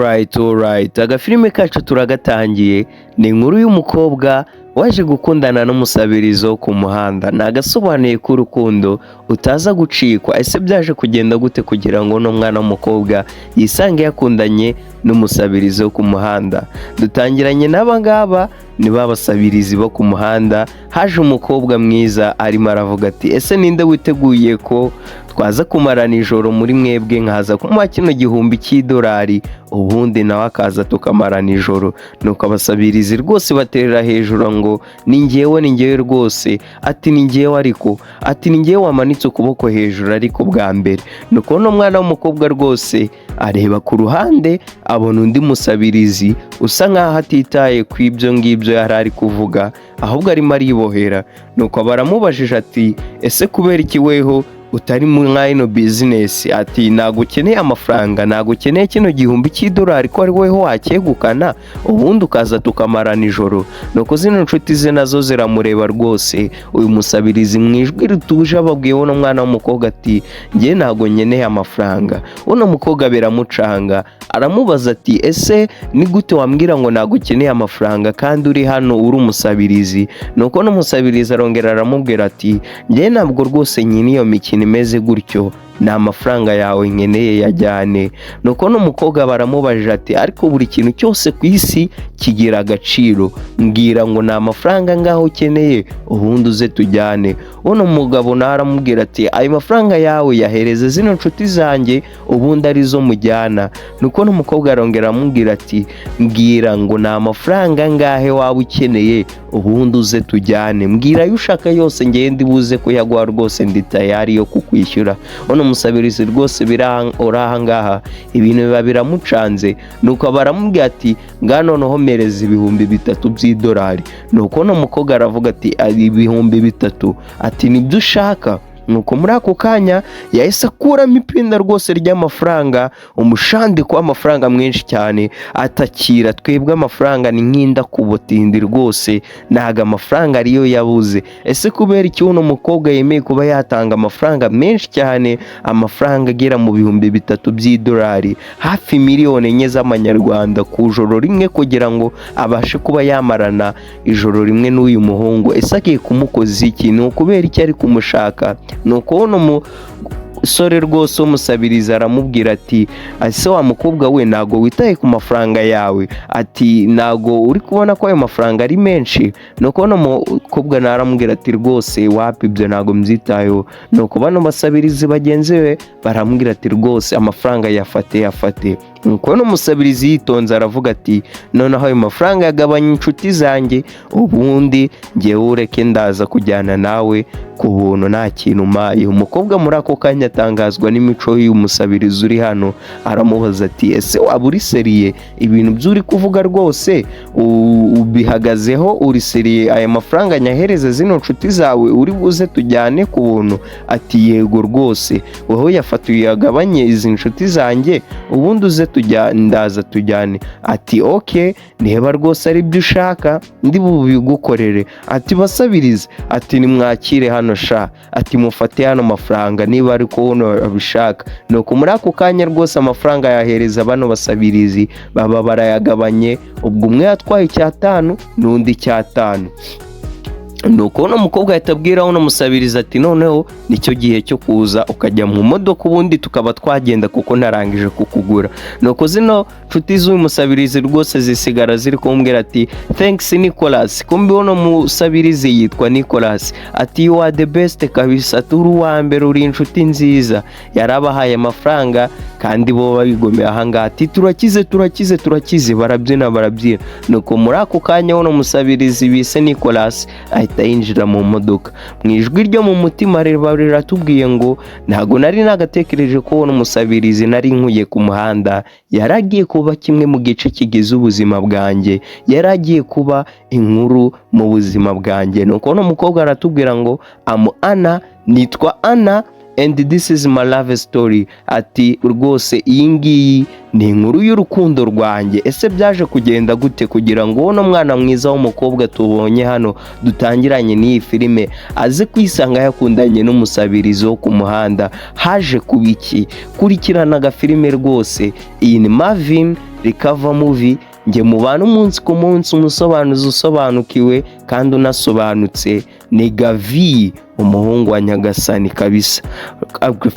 Alright. Agafilime kacu turagatangiye. Ni inkuru y'umukobwa waje gukundana n'umusabirizo ku muhanda. Nagasobanuye ko urukundo utaza gucikwa. Ese byaje kugenda gute kugira ngo no mwana w'umukobwa yisange yakundanye n'umusabirizo ku muhanda? Dutangiranye n'abangaba ni babasabirizi bo ku muhanda. Haje umukobwa mwiza arimo aravuga ati ese ninde witeguye ko twaza kumarana ijoro muri mwebwe, nkaza kumuha kino gihumbi cy'idolari ubundi nawe akaza tukamarana ijoro. Nuko abasabirizi rwose baterera hejuru ngo ni njyewe rwose, ati ni njyewe, ariko ati ni njyewe wamanitse ukuboko hejuru ariko bwa mbere. Nuko no mwana w'umukobwa rwose areba ku ruhande abona undi musabirizi usa nkaho atitaye ku ibyo ngibyo yari ari kuvuga, ahubwo arimo aribohera. Nuko baramubajije ati ese kubera iki weho utari mu ino business? Ati ntago ukeneye amafaranga, ntago ukeneye kino gihumbi cy'idolari ko ari weho wakegukana ubundi ukaza tukamarana ijoro. Nuko zino nshuti ze nazo ziramureba rwose. Uyu musabirizi mu ijwi rituje ababwiye uno mwana w'umukobwa ati njye ntago nkeneye amafaranga. Uno mukobwa biramucanga, aramubaza ati ese ni gute wambwira ngo ntago ukeneye amafaranga kandi uri hano uri umusabirizi? Nuko no musabirizi arongera aramubwira ati njye ntabwo rwose nyine iyo mikino imeze gutyo, ni amafaranga yawe nkeneye yajyane. Nuko n'umukobwa baramubajije ati ariko buri kintu cyose ku isi kigira agaciro, mbwira ngo ni amafaranga ngaho ukeneye ubundi uze tujyane. Uno mugabo nawe aramubwira ati ayo mafaranga yawe yahereze zino nshuti zanjye ubundi arizo mujyana. Nuko n'umukobwa arongera aramubwira ati mbwira ngo ni amafaranga ngahe waba ukeneye ubundi uze tujyane, mbwira ayo ushaka yose ngende buze kuyaguha rwose ndi tayari yo kukwishyura. Uno musabirizi rwose uraha ngaha ibintu biba biramucanze. Nuko baramubwira ati ngano noho mereza ibihumbi 3 by'idolari. Nuko no mukobwa aravuga ati ari ibihumbi 3, ati nibyo ushaka? Nuko muri ako kanya yahise akuramo ipinda rwose ry'amafaranga, umushandiko w'amafaranga mwinshi cyane, atakira twebwe amafaranga ni nk'inda kubotindi rwose, ntago amafaranga ariyo yabuze. Ese kubera iki uno mukobwa yemeye kuba yatanga amafaranga menshi cyane, amafaranga agera mu bihumbi 3 by'idolari, hafi miliyoni 4 z'amanyarwanda ku joro rimwe, kugira ngo abashe kuba yamarana ijoro rimwe n'uyu muhungu? Ese agiye kumukoza iki? Ni ukubera iki ari kumushaka? Nuko uno musore rwose umusabiriza aramubwira ati ese wa mukobwa we ntago witaye ku mafaranga yawe? Ati ntago uri kubona ko ayo mafaranga ari menshi? Nuko uno mukobwa naramubwira ati rwose wapi, ibyo ntago mbyitayeho. Nuko bano basabirizi bagenzi be baramubwira ati rwose amafaranga yafate. Nuko uno musabirizi yitonze aravuga ati noneho ayo mafaranga yagabanya inshuti zanjye ubundi njyewe ureke ndaza kujyana nawe ku buntu nta kintu umpaye. Umukobwa muri ako kanya atangazwa n'imico y'uyu musabirizi uri hano, aramubaza ati ese waba uri seriye? Ibintu by'uri kuvuga rwose ubihagazeho? Uri seriye? aya mafaranga nyahereze zino nshuti zawe uri buze tujyane ku buntu? Ati yego rwose, wowe yafata uyagabanye izi nshuti zanjye ubundi uze ndaza tujyane. Ati okay, niba rwose ari byo ushaka ndi bubigukorere. Ati basabirize, ati nimwakire hano sha, ati mufate hano mafaranga niba ariko wono abishaka. Nuko muri ako kanya rwose amafaranga yahereza bano basabirizi baba barayagabanye, ubwo umwe yatwaye 5 n'undi 5. Nuko uno mukobwa yatabwira uno musabiriza ati noneho nicyo gihe cyo kuza ukajya mu modoka ubundi tukaba twagenda kuko narangije kukugura. Nuko zino nshuti z'uyu musabirizi rwose zisigara ziri kumbwira ati thanks Nicholas. Kumbe uno musabirizi yitwa Nicholas. Ati you are the best kabisa, turi uwa mbere, uri inshuti nziza. Yarabahaye amafaranga kandi bo babigomeye ahangaha. Ati turakize, barabyina. Nuko muri ako kanya uno musabirizi bise Nicholas ahita yinjira mu modoka. Mu ijwi ryo mu mutima riratubwiye ngo ntago nari nagatekereje ko uno musabirizi nari nkuye ku muhanda, yaragiye kuba kimwe mu gice kigize ubuzima bwanjye, yaragiye kuba inkuru mu buzima bwanjye. Nuko uno mukobwa aratubwira ngo Anna, nitwa Anna and this is my love story. Ati rwose iyi ngiyi ni inkuru y'urukundo rwanjye. Ese byaje kugenda gute kugira ngo uno mwana mwiza w'umukobwa tubonye hano dutangiranye n'iyi filime aze kwisanga yakundanye n'umusabirizi wo ku muhanda? Haje kubiki? Kurikirana agafilime rwose. Iyi ni Marvin Recover Movie, njye mubana umunsi ku munsi, umusobanuzi usobanukiwe kandi unasobanutse, ni Gavi, umuhungu wa Nyagasani kabisa.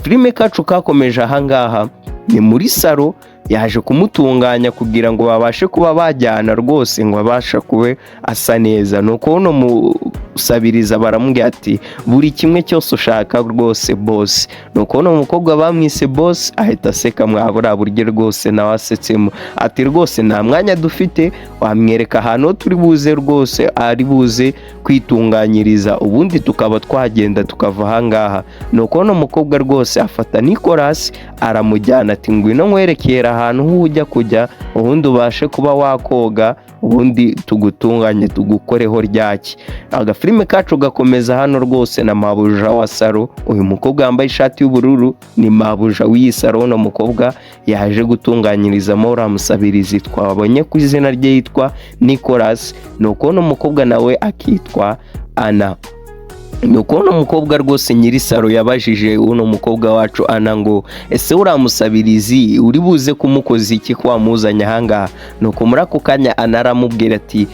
Filime kacu kakomeje ahangaha ni muri salo, yaje kumutunganya kugira ngo babashe kuba bajyana rwose ngo abasha kuba asa neza. Nuko uno musabiriza baramubwira ati buri kimwe cyose ushaka rwose boss. Nuko uno mukobwa bamwise boss ahita aseka mwabura buryo rwose nawe asetsemo ati rwose nta mwanya dufite, wamwereka ahantu turi buze rwose ari buze kwitunganyiriza ubundi tukaba twagenda tukava ahangaha. Nuko uno mukobwa rwose afata Nicolas aramujyana ati ngwino nkwerekera ahantu ujya kujya ubundi ubashe kuba wakoga ubundi tugutunganye tugukoreho ryaki. Agafilime kacu gakomeza hano rwose na mabuja wa salo. Uyu mukobwa yambaye ishati y'ubururu ni mabuja w'iyi salo. No mukobwa yaje gutunganyirizamo uriya musabirizi twabonye ku izina rye yitwa Nicolas. Nuko no mukobwa nawe akitwa Ana. Nuko uno mukobwa rwose nyiri salo yabajije uno mukobwa wacu Ana ngo ese uramusabirizi uri buze kumukoza iki ko wamuzanye ahangaha. Nuko muri ako kanya Ana aramubwira ati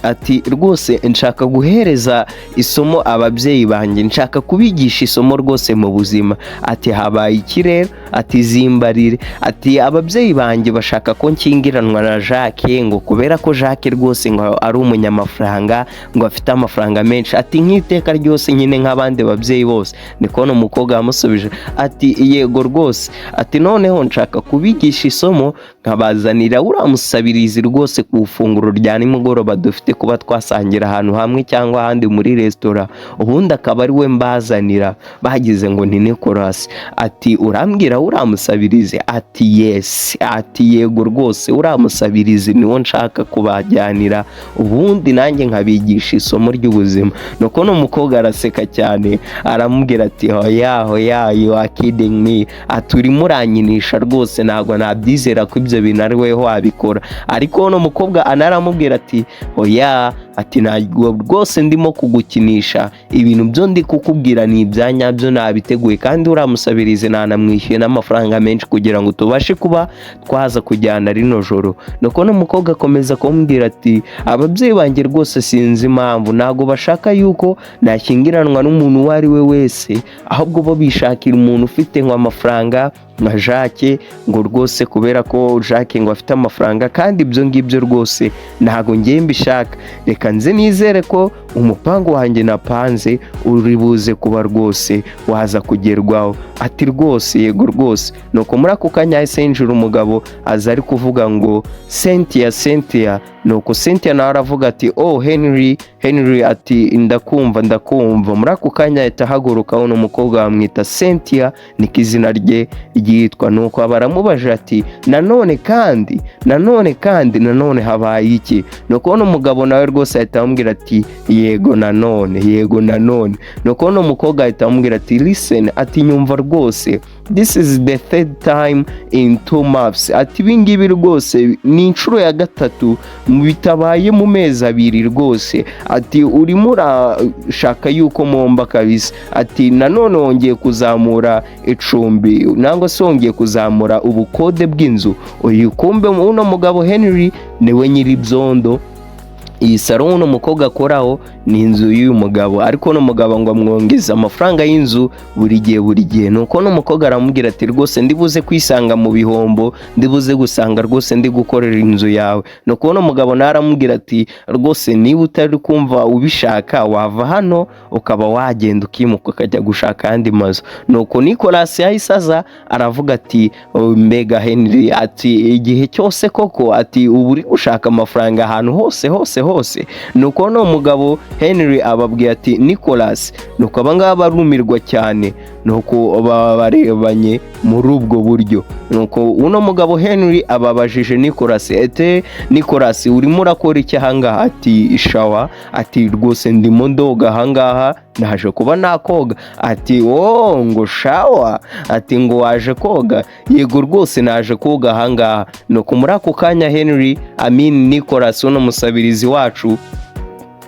ati rwose nshaka guhereza isomo ababyeyi banjye, nshaka kubigisha isomo rwose mu buzima. Ati habaye iki rero? Ati zimbarire. Ati ababyeyi banjye bashaka ko nkingiranwa na Jacques ngo kubera ko Jacques rwose ngo ari umunyamafaranga, ngo afite amafaranga menshi. Ati nk'iteka ryose nyine nk'abandi babyeyi bose. Niko no mukobwa yamusubije ati yego rwose. Ati noneho nshaka kubigisha isomo nkabazanira uramusabirizi rwose ku ifunguro rya nimugoroba dufite kuba twasangira ahantu hamwe cyangwa ahandi muri restaurant, ubundi akaba ari we mbazanira. Bagize ngo ni Nicolas. Ati urambwira uramusabirizi? Ati yes. Ati yego rwose uramusabirizi niwo nshaka kubajyanira ubundi nanjye nkabigisha isomo ry'ubuzima. Nuko no mukobwa araseka cyane aramubwira ati hoya you are kidding me. Ati urimo uranyinisha rwose ntabwo nabyizera ko ibyo bintu ari weho wabikora. Ariko no mukobwa anaramubwira ati hoya, ati ntabwo rwose ndimo kugukinisha, ibintu byo ndi kukubwira ni ibyanyabyo nabiteguye kandi uramusabirize nanamwishyuye n'amafaranga menshi kugira ngo tubashe kuba twaza kujyana rino joro. Nuko no mukobwa akomeza kumubwira ati ababyeyi banjye rwose sinzi impamvu ntabwo bashaka yuko nashyingiranwa n'umuntu uwo ari we wese, ahubwo bo bishakira umuntu ufite nk'amafaranga nka Jacques, ngo rwose kubera ko Jacques ngo afite amafaranga kandi ibyo ngibyo rwose ntago ngiye mbishaka. Reka nze nizere ko umupango wanjye napanze uri buze kuba rwose waza kugerwaho. Ati rwose yego rwose. Nuko muri ako kanya yahise yinjira umugabo aza ari kuvuga ngo Cynthia. Nuko Cynthia nawe aravuga ati Henry. Ati ndakumva. Muri ako kanya ahita ahaguruka uno mukobwa bamwita Cynthia niko izina rye ryitwa. Nuko baramubaje ati nanone habaye iki? Nuko uno mugabo nawe rwose ahita amubwira ati yego nanone. Nuko uno mukobwa ahita amubwira ati listen, ati nyumva rwose, this is the third time in 2 months. Ati ibingibi rwose ni inshuro ya gatatu bitabaye mu mezi 2 rwose. Ati urimo urashaka yuko momba kabisa. Ati nanone wongeye kuzamura icumbi nangwa se wongeye kuzamura ubukode bw'inzu. Uyu kumbe uno mugabo Henry niwe nyiri byondo. Iyi salo uno mukobwa akoraho ni inzu y'uyu mugabo, ariko no mugabo ngo amwongeze amafaranga y'inzu buri gihe. Nuko no mukobwa aramubwira ati rwose ndibuze kwisanga mu bihombo, ndibuze gusanga rwose ndi gukorera inzu yawe. Nuko no mugabo naramubwira ati rwose niba utari kumva ubishaka wava hano ukaba wagenda ukimuka ukajya gushaka andi mazu. Nuko Nicolas yahisaza aravuga ati mbega Henry, ati igihe cyose koko, ati ubu uri gushaka amafaranga ahantu hose. Nuko no mugabo Henry ababwiye ati Nicolas. Nuko abangaba barumirwa cyane, nuko barebanye muri ubwo buryo. Nuko uno mugabo Henry ababajije Nicolas ete Nicolas urimo urakora iki ahangaha? Ati shawa. Ati rwose ndimo ndoga ahangaha naje kuba nakoga. Ati ngo shawa. Ati ngo waje koga? Yego rwose naje koga ahangaha. Nuko muri ako kanya Nicolas uno musabirizi wacu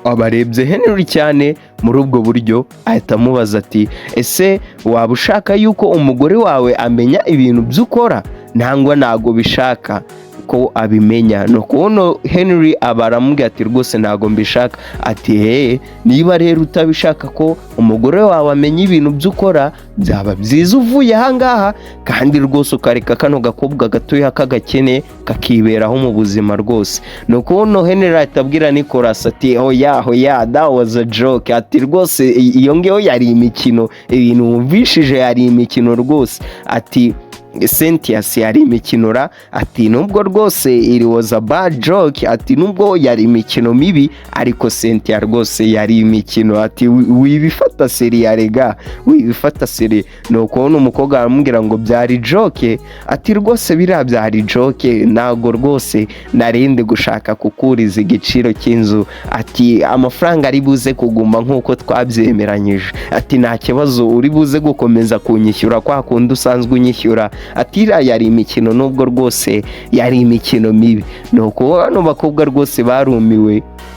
abarebye Henry cyane muri ubwo buryo ahita amubaza ati ese waba ushaka yuko umugore wawe amenya ibintu by'ukora? Ntabwo bishaka. ko abimenya. No kubona Henry abaramubwira ati rwose ntago mbishaka, ati niba rero utabishaka ko umugore wawe amenya ibintu by'ukora, byaba byiza uvuye ahangaha kandi rwose ukareka kano gakobwa gatoya k'agakene kakiberaho mu buzima rwose. No kubona Henry atabwira Nicholas ati hoya that was a joke, ati rwose iyo ngiyo yari imikino, ibintu wumvishije yari imikino rwose, ati Cynthia yari imikinura, ati nubwo rwose it was a bad joke, ati nubwo yari imikino mibi ariko Cynthia rwose yari imikino, ati wibifata seri rega, wibifata seri. No kubona umukobwa aramubwira ngo byari joke, ati rwose biriya byari joke, ntago rwose narinde gushaka kukuriza igiciro cy'inzu, ati amafaranga ari buze kuguma nk'uko twabyemeranyije, ati nta kibazo uri buze gukomeza kunyishyura kwa kundi usanzwe unyishyura, ati yari imikino nubwo rwose yari imikino mibi. Nuko bano bakobwa rwose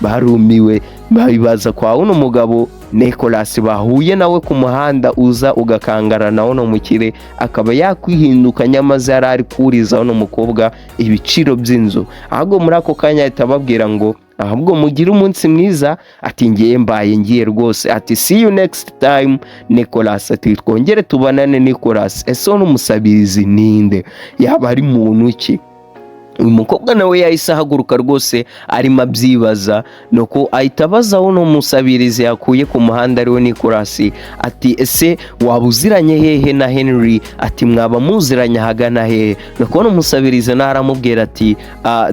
barumiwe babibaza kwa uno mugabo Nicholas bahuye nawe ku muhanda uza ugakangara na uno mukire, akaba yakwihindukanya maze yari ari kuriza uno mukobwa ibiciro by'inzu. Ahubwo muri ako kanya ahita ababwira ngo ahubwo mugire umunsi mwiza, ati ngiye rwose, ati see you next time Nicholas, ati twongere tubanane Nicholas. Ese uno musabirizi ninde, yaba ari muntu ki? Uyu mukobwa nawe yahise ahaguruka rwose arimo abyibaza, nuko ahita abaza uno musabirizi yakuye ku muhanda ariwe Nicholas, ati ese waba uziranye hehe na Henry, ati mwaba muziranye hagana hehe? Nuko uno musabirizi naramubwira ati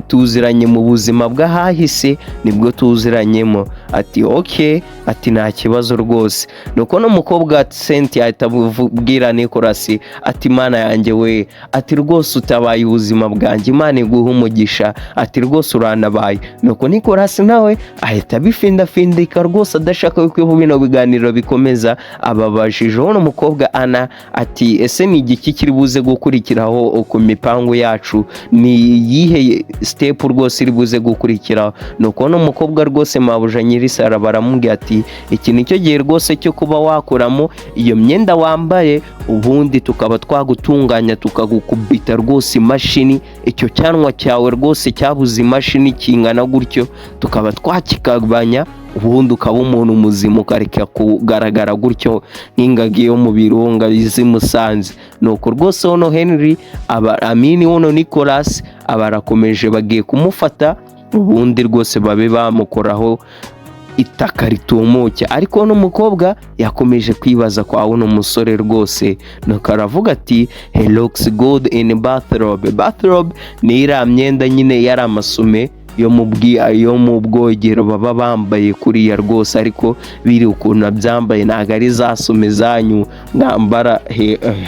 tuziranye mu buzima bw'ahahise nibwo tuziranyemo, ati okay, ati nta kibazo rwose. Nuko uno mukobwa Cynthia ahita abwira Nicholas ati mana yanjye we, ati rwose utabaye ubuzima bwanjye, Imana guha umugisha, ati rwose uranabaye. Nuko Nicholas nawe ahita bifindafindika rwose adashaka yuko bino biganiro bikomeza, ababajije uno mukobwa Ana ati ese ni igiki kiri buze gukurikiraho ku mipango yacu, ni yihe step rwose iri buze gukurikiraho? Nuko uno mukobwa rwose mabuja Nyirisara baramubwira ati iki nicyo gihe rwose cyo kuba wakuramo iyo myenda wambaye, ubundi tukaba twagutunganya tukagukubita rwose imashini, icyo cyanwa cyawe rwose cyabuze imashini kingana gutyo tukaba twakikagabanya, ubundi ukaba umuntu muzima ukareka kugaragara gutyo nk'ingagi yo mu birunga z'imusanze. Nuko rwose uno Henry uno Nicholas abarakomeje bagiye kumufata, ubundi rwose babe bamukoraho itaka ritumuke. Ariko uno mukobwa yakomeje kwibaza kwa uno musore rwose, nuko aravuga ati he looks good in bathrobe. Bathrobe ni iriya myenda nyine yari amasume yo mu bwogero baba bambaye kuriya rwose, ariko biri ukuntu byambaye ntago ari za sume zanyu mwambara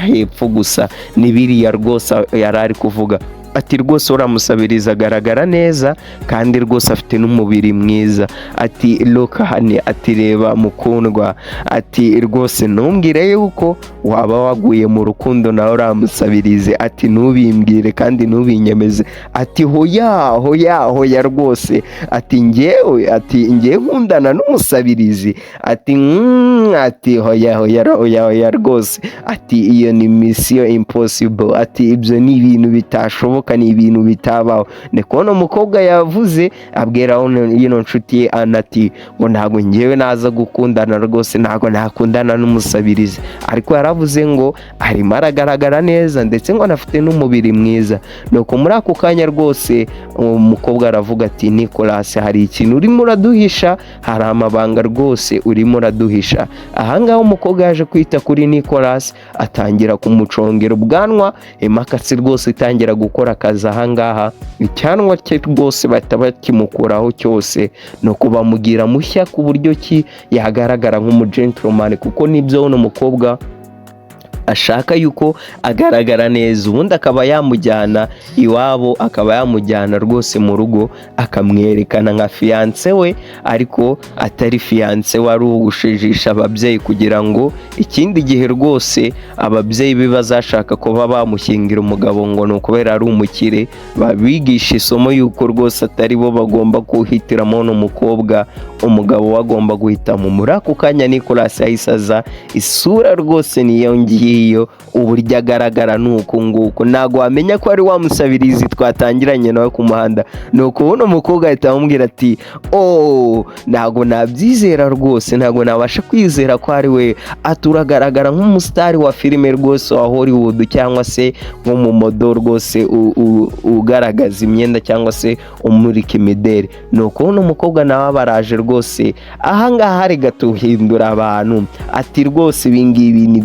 hepfo gusa, ni biriya rwose yari ari kuvuga. Ati rwose uramusabiriza agaragara neza kandi rwose afite n'umubiri mwiza, ati look hane, ati reba mukundwa, ati rwose ntumbwire yuko waba waguye mu rukundo nawe uramusabirize, ati ntubimbwire kandi ntubinyemeze, ati hoya rwose, ati ngewe nkundana n'umusabirizi, ati hoya rwose, ati iyo ni mission impossible, ati ibyo ni ibintu bitashoboka, ni ibintu bitabaho. Niko uno mukobwa yavuze abwira ino nshuti ye ati ngo ntabwo ngewe naza gukundana rwose, ntabwo nakundana n'umusabirizi, ariko yaravuze ngo arimo aragaragara neza ndetse ngo anafite n'umubiri mwiza. Nuko muri ako kanya rwose umukobwa aravuga ati Nicholas, hari ikintu urimo uraduhisha, hari amabanga rwose urimo uraduhisha. Ahangaha umukobwa yaje kwita kuri Nicholas atangira kumucongera ubwanwa, imakasi rwose itangira gukora akazi ahangaha, icyanwa cye rwose bahita bakimukuraho cyose, nuko bamugira mushya ku buryo ki yagaragara nk'umugentleman, kuko nibyo uno mukobwa ashaka yuko agaragara neza, ubundi akaba yamujyana iwabo, akaba yamujyana rwose mu rugo akamwerekana nka fiance we, ariko atari fiance wari ugushijisha ababyeyi kugira ngo ikindi gihe rwose ababyeyi be bazashaka kuba bamushyingira umugabo ngo ni ukubera ari umukire, babigisha isomo yuko rwose atari bo bagomba kuhitiramo n'umukobwa umugabo we agomba guhitamo. Muri ako kanya Nicolas yahise aza, isura rwose niyo ngiyo, uburyo agaragara nuko nguko, ntago wamenya ko ari wa Musabirizi twatangiranye nawe ku muhanda. Nuko uno mukobwa ahita amubwira ati ntago nabyizera rwose, ntago nabasha kwizera ko ari we, aturagaragara nk'umusitari wa filime rwose wa Hollywood cyangwa se nk'umumodo rwose ugaragaza imyenda cyangwa se umurika imideri. Nuko uno mukobwa nawe baraje rwose, ahangaha rega tuhindura abantu, ati rwose ibingibi ni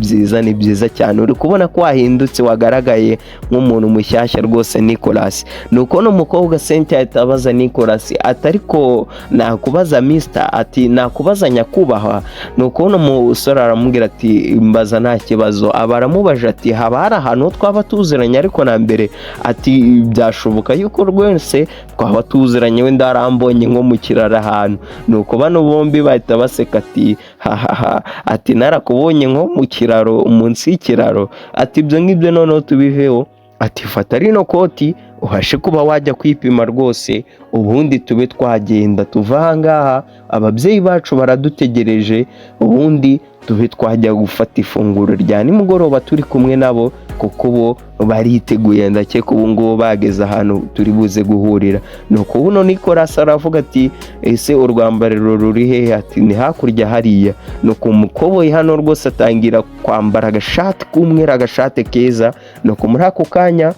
byiza cyane, uri kubona ko wahindutse, wagaragaye nk'umuntu mushyashya rwose Nicolas. Nuko uno mukobwa Cynthia ahita abaza Nicolas ati ariko nakubaza mister, ati nakubaza nyakubahwa. Nuko uno musore aramubwira ati mbaza nta kibazo. Aba aramubaje ati haba hari ahantu twaba tuziranye ariko na mbere, ati byashoboka yuko rwose twaba tuziranye, wenda arambonye nko mu kiraro ahantu. Nuko bano bombi bahita baseka ati hahaha, ati narakubonye nko mu kiraro, munsi y'ikiraro, ati ibyo ngibyo noneho tubiveho, ati fata rino koti uhashe kuba wajya kwipima rwose, ubundi tube twagenda tuva ahangaha, ababyeyi bacu baradutegereje, ubundi tube twajya gufata ifunguro rya nimugoroba turi kumwe nabo, kuko bo bariteguye, ndakeka ubu ngubu bageze ahantu turi buze guhurira. Nuko buno Nicolas aravuga ati ese urwambariro ruri hehe? Ati ni hakurya hariya. Nuko umukoboyi hano rwose atangira kwambara agashati k'umweru, agashati keza. Nuko muri ako kanya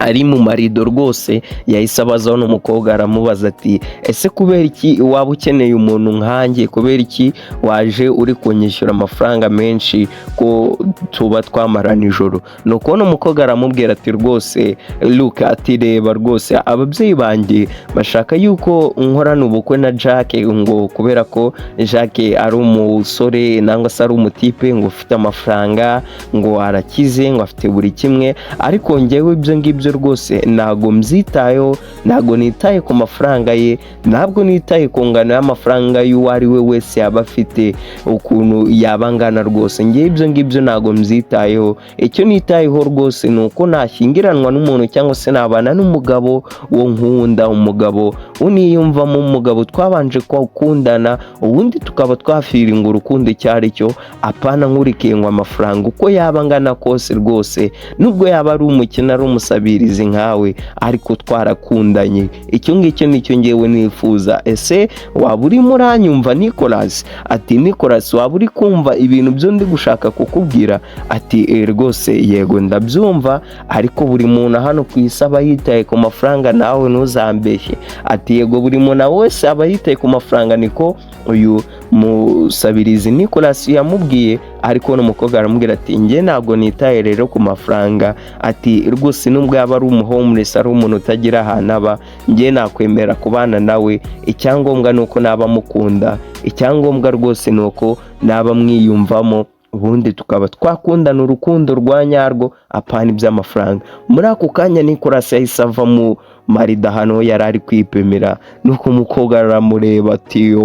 ari mu marido rwose yahise abazaho n'umukobwa, aramubaza ati ese kubera iki waba ukeneye umuntu nkanjye, kubera iki waje uri kunyishyura amafaranga menshi ko tuba twamara nijoro? Nuko n'umukobwa aramubwira ati rwose look, ati reba rwose ababyeyi banjye bashaka yuko nkorana ubukwe na Jack, ngo kubera ko Jack ari umusore nangwa se ari umutipe ngo ufite amafaranga, ngo arakize, ngo afite buri kimwe, ariko njyewe ibyo ngibyo rwose ntago mbyitayeho, ntago nitaye ku mafaranga ye, ntabwo nitaye ku ngano y'amafaranga y'uwo ari we wese yaba afite, ukuntu yaba angana rwose, njye ibyo ngibyo ntago mbyitayeho. Icyo nitayeho rwose ni uko nashyingiranwa n'umuntu cyangwa se nabana n'umugabo wo nkunda, umugabo uniyumvamo, umugabo twabanje gukundana, ubundi tukaba twafiringa urukundo icyo ari cyo, apana nkurikengwa amafaranga uko yaba angana kose rwose, nubwo yaba ari umukene ari umusabirizi nkawe, ariko twarakundanye. Icyo ngicyo nicyo ngewe nifuza. Ese waba urimo uranyumva Nicolas? Ati Nicolas, waba uri kumva ibintu byo ndi gushaka kukubwira? Ati rwose yego ndabyumva, ariko buri muntu hano ku isi aba yitaye ku mafaranga, nawe ntuzambeshye. Ati yego buri muntu wese aba yitaye ku mafaranga, niko uyu Musabirizi Nicolas yamubwiye. Ariko n'umukobwa aramubwira ati njye ntabwo nitaye rero ku mafaranga, ati rwose nubwo yaba ari umuhomeless, ari umuntu utagira ahantu aba, njye nakwemera kubana nawe, icyangombwa ni uko naba mukunda, icyangombwa rwose ni uko naba mwiyumvamo, ubundi tukaba twakundana urukundo rwa nyarwo, apana iby'amafaranga. Muri ako kanya Nicolas yahise ava mu marida hano yari ari kwipimira. Nuko umukobwa aramureba ati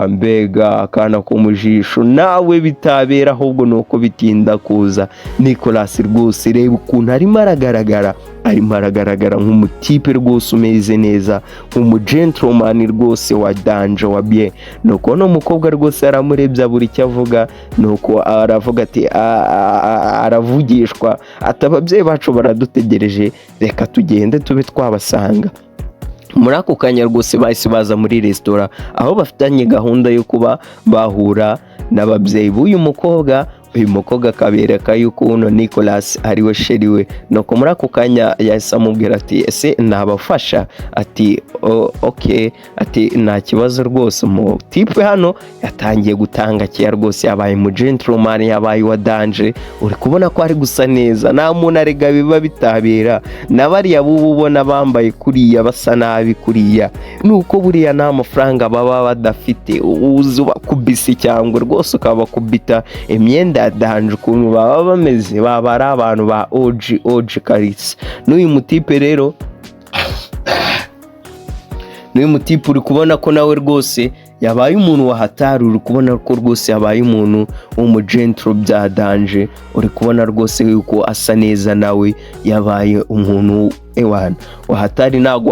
mbega akana ko mu jisho, nawe bitabera ahubwo nuko bitinda kuza. Nicolas rwose reba ukuntu arimo aragaragara nk'umutipe rwose umeze neza, nk'umugentleman rwose wa danje wa bien. Nuko no mukobwa rwose aramurebye buri icyo avuga, nuko aravuga ati aravugishwa ati ababyeyi bacu baradutegereje, reka tugende tube twabasanga. Muri ako kanya rwose bahise baza muri resitora, aho bafitanye gahunda yo kuba bahura n'ababyeyi b'uyu mukobwa. Uyu mukobwa akabereka yuko uno Nicolas ari we sheri we. Nuko muri ako kanya yahise amubwira ati ese nabafasha? Ati okay, ati nta kibazo rwose. Umutipe hano yatangiye gutanga kiya rwose, yabaye mu gentleman, yabaye wa danje, uri kubona ko ari gusa neza, nta muntu arega biba bitabera, n'abariya bubu ubona bambaye kuriya basa nabi kuriya, nuko buriya nta mafaranga baba badafite, uzuba kubisi cyangwa rwose ukabakubita imyenda danje ukuntu baba bameze, baba ari abantu ba OG karisi. N'uyu mutipe rero n'uyu mutipe uri kubona ko nawe rwose yabaye umuntu wahatari, uri kubona ko rwose yabaye umuntu w'umugentro bya danje, uri kubona rwose yuko asa neza, nawe yabaye umuntu wahatari. Ntabwo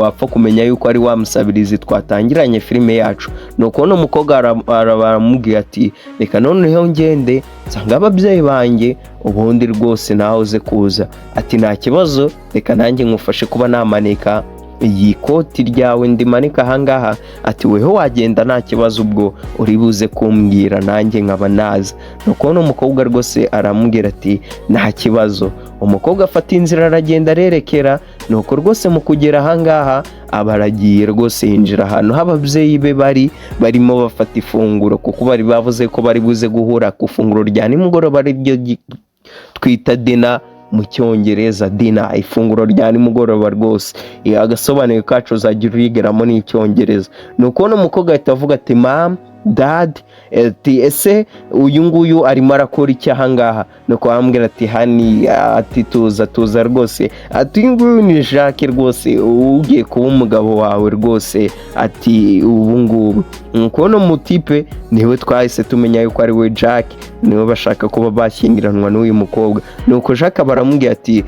wapfa kumenya yuko ari wa Musabirizi twatangiranye filime yacu. Nuko uno mukobwa baramubwiye ati reka noneho ngende nsanga ababyeyi banjye ubundi rwose nawe uze kuza, ati nta kibazo, reka nanjye ngufashe kuba namanika iyi koti ryawe ndimanika ahangaha, ati weho wagenda nta kibazo, ubwo uri buze kumbwira nanjye nkaba naza. nuko uno mukobwa rwose aramubwira ati nta kibazo. Umukobwa afata inzira aragenda arerekera, nuko rwose mu kugera ahangaha aba aragiye rwose yinjira ahantu h'ababyeyi be barimo bafata ifunguro, kuko bari bavuze ko bari buze guhura ku ifunguro rya nimugoroba, ari ryo twita dina mu cyongereza, dina, ifunguro rya nimugoroba. Rwose agasobanuye kacu uzajya urigeramo n'icyongereza. nuko uno mukobwa ahita avuga ati mam, dad, ati ese uyu nguyu arimo arakora iki ahangaha? nuko bambwira ati hani, ati tuza rwose, ati uyu nguyu ni Jacques rwose ugiye kuba umugabo wawe rwose, ati ubu ngubu. nuko uno mutipe niwe twahise tumenya yuko ari we Jacques, niwe bashaka kuba bashyingiranwa n'uyu mukobwa. nuko Jacques baramubwira ati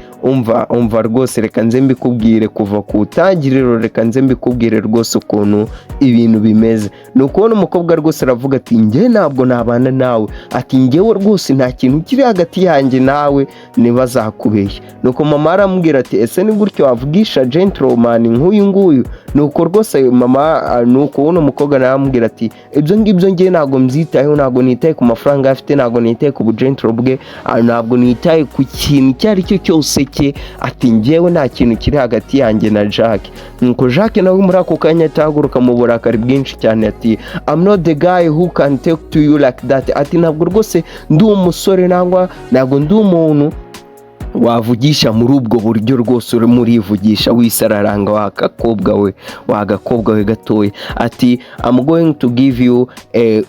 umva rwose, reka nze mbikubwire kuva ku tangiriro, reka nze mbikubwire rwose ukuntu ibintu bimeze. nuko uno mukobwa rwose aravuga ati njye ntabwo nabana nawe, ati njyewe rwose nta kintu kiri hagati yanjye nawe, ntibazakubeshya. nuko mama aramubwira ati ese ni gutyo wavugisha gentleman nk'uyu nguyu? nuko rwose mama, nuko uno mukobwa aramubwira ati ibyo ngibyo njye ntabwo mbyitayeho, ntabwo nitaye ku mafaranga afite, ntabwo nitaye ku bugentro bwe, ntabwo nitaye ku kintu icyo ari cyo cyose cye, ati njyewe nta kintu kiri hagati yanjye na Jacques. nuko Jacques nawe muri ako kanya atahaguruka mu burakari bwinshi cyane, ati I'm not the guy who can talk to you like that, ati ntabwo rwose ndi umusore, ntabwo ndi umuntu wavugisha muri ubwo buryo rwose, urimo urivugisha wisararanga wagakobwa we gatoya. ati I'm going to give you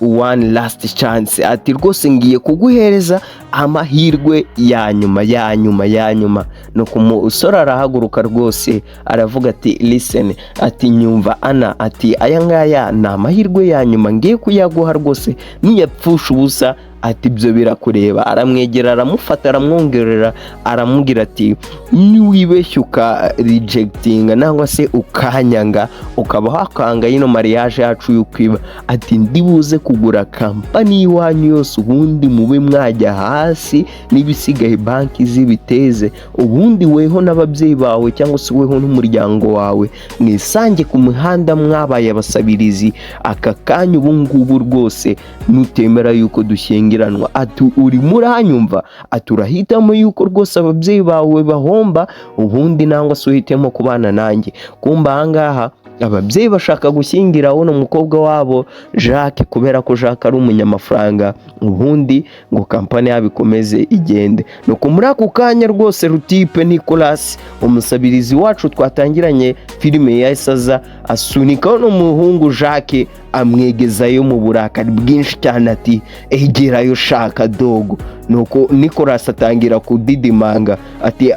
one last chance, ati rwose ngiye kuguhereza amahirwe ya nyuma. nuko umusore arahaguruka rwose aravuga ati listen, ati nyumva Ana, ati aya ngaya ni amahirwe ya nyuma ngiye kuyaguha rwose, niyapfusha ubusa ati ibyo birakureba. aramwegera, aramufata, aramwongerera, aramubwira ati niwibeshya uka rejectinga nangwa se ukanyanga, ukaba wakanga ino mariage yacu y'ukwiba, ati ndibuze kugura kampani y'iwanyu yose, ubundi mube mwajya hasi n'ibisigaye banki zibiteze, ubundi weho n'ababyeyi bawe cyangwa se weho n'umuryango wawe mwisange ku mihanda mwabaye abasabirizi. aka kanya ubu ngubu rwose nutemera yuko dushyingiranwa, ati urimo uranyumva, ati urahitamo yuko rwose ababyeyi bawe bahomba, ubundi nangwa se uhitemo kubana nanjye. kumba ahangaha ababyeyi bashaka gushyingira uno mukobwa wabo Jacques, kubera ko Jacques ari umunyamafaranga, ubundi ngo kampani yabo ikomeze igende. nuko muri ako kanya rwose Rutipe Nicolas, umusabirizi wacu twatangiranye filime yahise aza asunika uno muhungu Jacques, amwegezayo mu burakari bwinshi cyane, ati egerayo shaka dogo. nuko Nicolas atangira kudidimanga, ati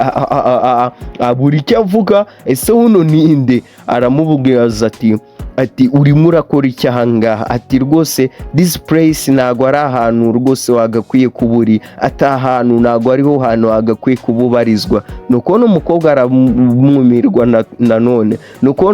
abura icyo avuga, ese uno ninde? aramubwira ati urimo urakora iki ahangaha? ati rwose this place ntabwo ari ahantu rwose wagakwiye kuburi, ati ahantu ntabwo ariho hantu wagakwiye kububarizwa. nuko n'umukobwa aramwumirwa nanone. nuko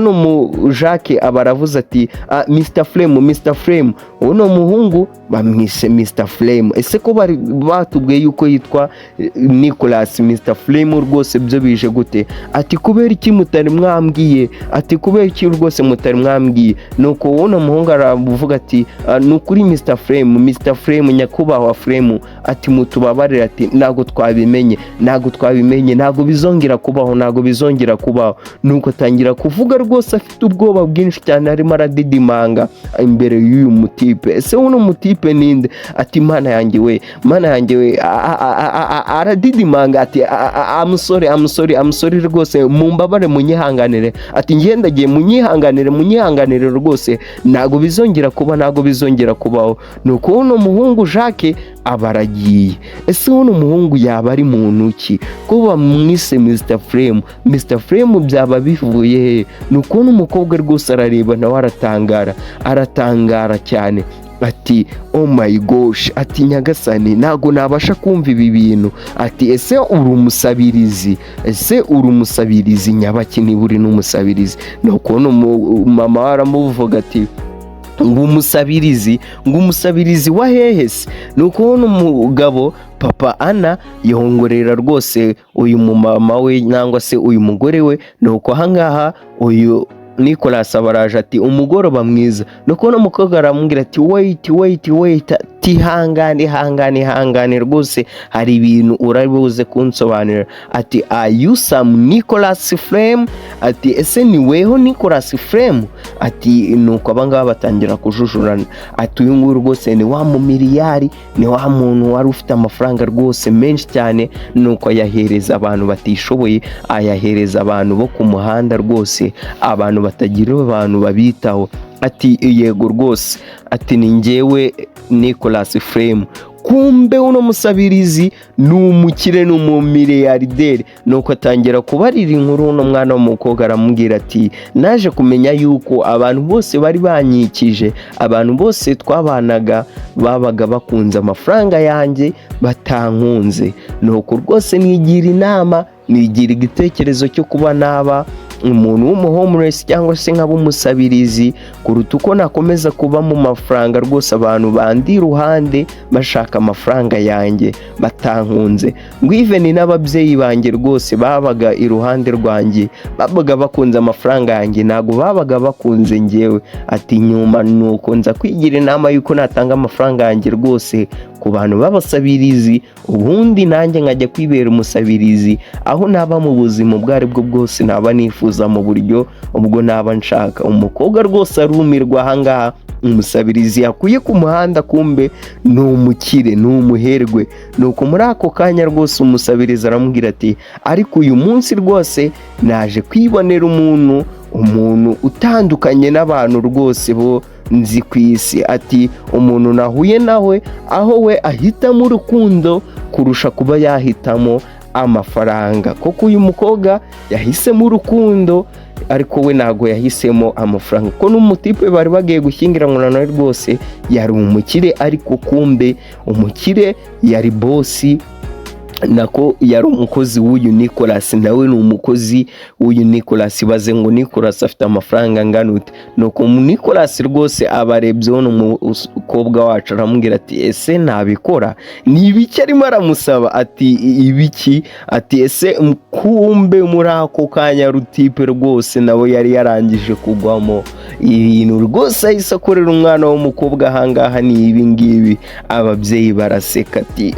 Jacques aba aravuze ati Mr Flame, uno muhungu bamwise Mr Flame, ese ko batubwiye yuko yitwa Nicolas? Mr Flame rwose byo bije gute? ati kubera iki mutari mwambwiye, ati kubera iki rwose mutari mwambwiye? nuko uno muhungu aravuga ati nukuri Mr Flame, nyakubahwa Flame, ati mutubabarira, ati ntabwo twabimenye, ntabwo bizongera kubaho. nuko atangira kuvuga rwose afite ubwoba bwinshi cyane, arimo aradidimanga imbere y'uyu mutipe. ese uno mutipe ninde? ati mana yanjye we, aradidimanga, ati I'm sorry rwose, mumbabare munyihanganire, ati ngendagiye munyihanganire rwose, ntabwo bizongera kubaho. nuko uno muhungu Jacques aba aragiye. Ese uno umuhungu yaba ari muntu ki ko bamwise Mr Flame? Mr Flame byaba bivuye he? Ni ukubona umukobwa rwose arareba nawe aratangara cyane ati oh my gosh, ati nyagasani ntago nabasha kumva ibi bintu, ati ese uri umusabirizi nyabaki niba uri n'umusabirizi? Nuko mama aramuvuga ati ngo umusabirizi wa hehe se? Nuko umugabo papa Ana yongorera rwose uyu mumama we nangwa se uyu mugore we. Nuko ahangaha uyu Nicolas abaraje ati umugoroba mwiza. Nuko umukobwa aramubwira ati wait, hangane rwose hari ibintu urabuze kunsobanurira. Ati are you some Nicolas Flame? Ati ese ni weho Nicolas Flame? Ati nuko abangaba batangira kujujurana. Ati uyu nguyu rwose ni wa mumiliyari, ni wa muntu wari ufite amafaranga rwose menshi cyane. Nuko ayahereza abantu batishoboye, ayahereza abantu bo ku muhanda rwose, abantu batagira abantu babitaho. Ati yego rwose, ati ni njyewe Nicolas Flame. Kumbe uno musabirizi ni umukire, ni umumiliyarderi. Nuko atangira kubarira inkuru uno mwana w'umukobwa aramubwira ati naje kumenya yuko abantu bose bari banyikije, abantu bose twabanaga babaga bakunze amafaranga yanjye batankunze. Nuko rwose nigira igitekerezo cyo kuba naba umuntu w'umuhomeless cyangwa se nkaba umusabirizi kuruta uko nakomeza kuba mu mafaranga rwose abantu bandi iruhande bashaka amafaranga yanjye batankunze. Ngo even n'ababyeyi banjye rwose babaga iruhande rwanjye babaga bakunze amafaranga yanjye, ntago babaga bakunze njyewe. Ati nyuma nuko nza kwigira inama yuko natanga amafaranga yanjye rwose ku bantu b'abasabirizi, ubundi nanjye nkajya kwibera umusabirizi aho naba mu buzima ubwo aribwo bwose naba nifuza mu buryo ubwo naba nshaka. Umukobwa rwose arumirwa ahangaha, umusabirizi yakuye ku muhanda kumbe ni umukire, ni umuherwe. Nuko muri ako kanya rwose umusabirizi aramubwira ati ariko uyu munsi rwose naje kwibonera umuntu utandukanye n'abantu rwose bo nzi ku isi. Ati umuntu nahuye nawe aho we ahitamo urukundo kurusha kuba yahitamo amafaranga. Koko uyu mukobwa yahisemo urukundo ariko we ntago yahisemo amafaranga, ko n'umutipe bari bagiye gushyingiranwa nawe rwose yari umukire, ariko kumbe umukire yari bosi, nako yari umukozi w'uyu Nicolas, nawe ni umukozi w'uyu Nicolas. Baze ngo Nicolas afite amafaranga angana ute? Nuko Nicolas rwose abarebye uno umukobwa wacu aramubwira ati ese nabikora? Ni ibiki arimo aramusaba? Ati ibiki? Ati ese kumbe muri ako kanya rutipe rwose nawe yari yarangije kugwamo ibintu rwose ahise akorera umwana w'umukobwa. Ahangaha ni ibi ngibi, ababyeyi baraseka ati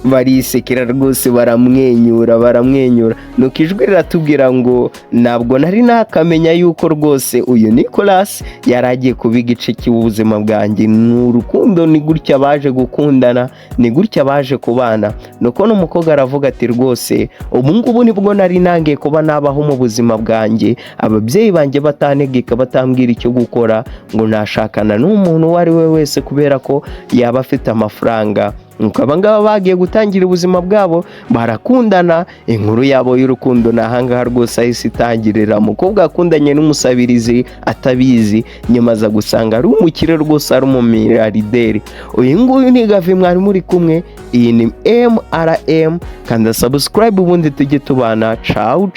barisekera rwose, baramwenyura. Nuko ijwi riratubwira ngo ntabwo nari nakamenya yuko rwose uyu Nicolas yari agiye kuba igice cy'ubuzima bwanjye. Ni urukundo, ni gutya baje gukundana, ni gutya baje kubana. Nuko n'umukobwa aravuga ati rwose ubu ngubu nibwo nari nangiye kuba nabaho mu buzima bwanjye, ababyeyi banjye batantegeka, batambwira icyo gukora, ngo nashakana n'umuntu uwo ari we wese kubera ko yaba afite amafaranga. Nuko abangaba bagiye gutangira ubuzima bwabo, barakundana. Inkuru yabo y'urukundo nahangaha rwose ahise itangirira. Umukobwa akundanye n'umusabirizi atabizi, nyuma aza gusanga ari umukire rwose, ari umumiliyarderi. Uyu nguyu ni Gavi mwari muri kumwe, iyi ni MRM. Kanda subscribe ubundi tujye tubana. Ciao.